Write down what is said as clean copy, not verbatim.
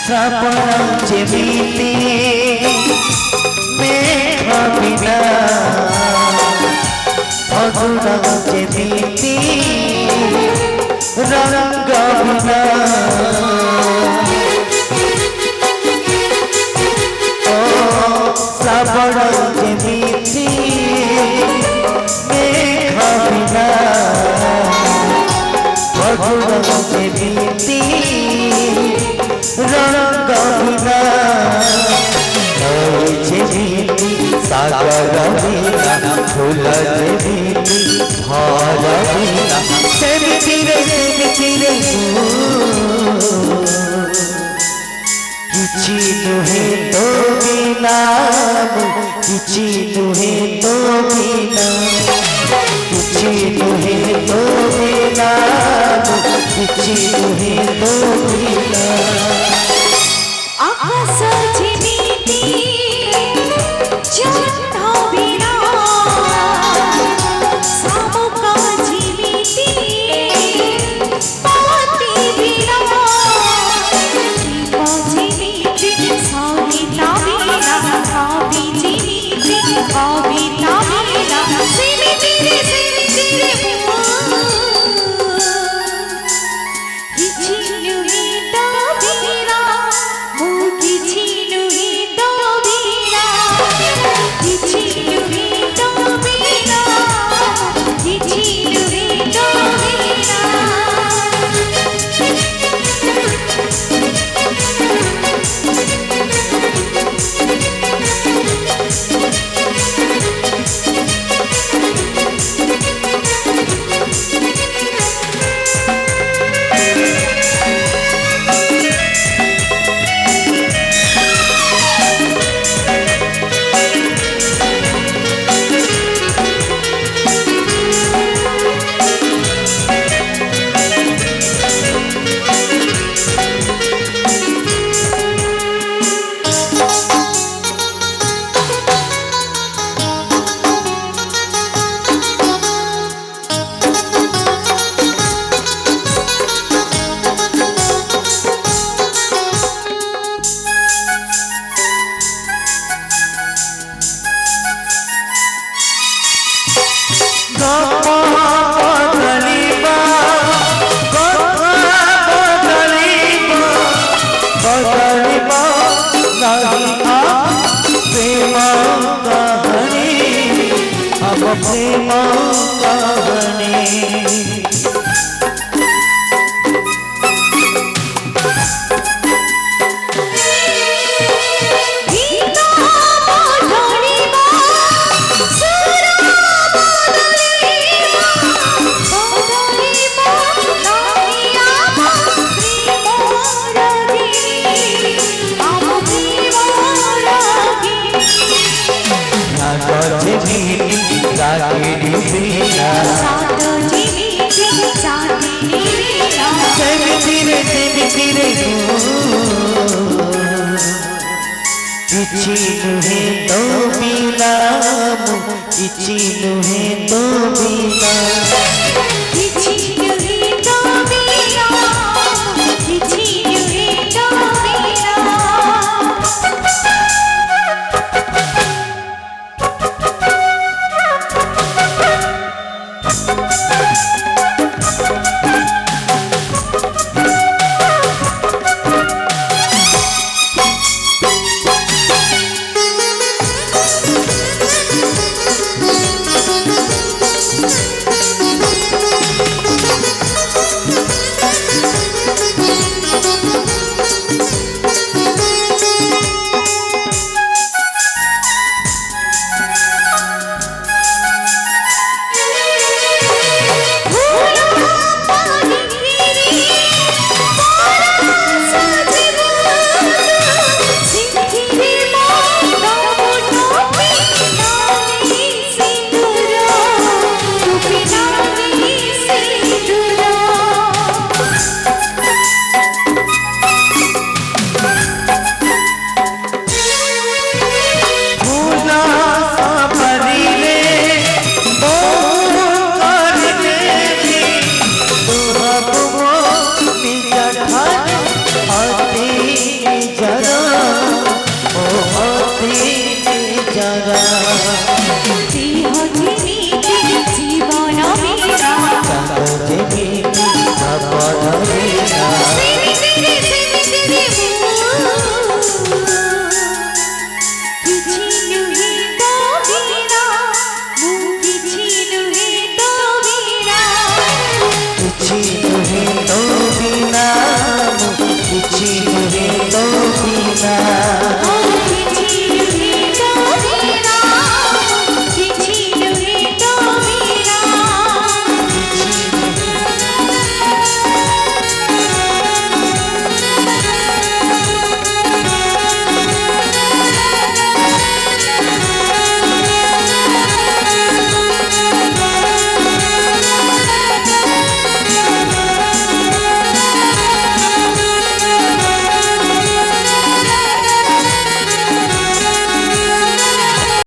सपनांचे भीती मेघ बिना फगुनांचे भीती रंग बिना सपनांचे भीती मेघ बिना फगुनांचे भीती रंग बिना भीति सागर बिना फूल भीति भार बिना सेमिति रे किछि नुहे तो बिना किछि नुहे तो बिना किछि नुहे तो बिना किछि नुहे तो बिना आकाश झिमिती चंदा बिना सामुका झिमिती पाती बिना झिमिती साविता बिना कावी झिमिती काविता बिना झिमिती रे किछि नुहे तो बिना किछि नुहे तो बिना किछि नुहे तो बिना किछि नुहे तो बिना प्रेम कहानी किछि नुहे तो बिना किछि नुहे तो बिना किछि नुहे तो बिना किछि नुहे तो बिना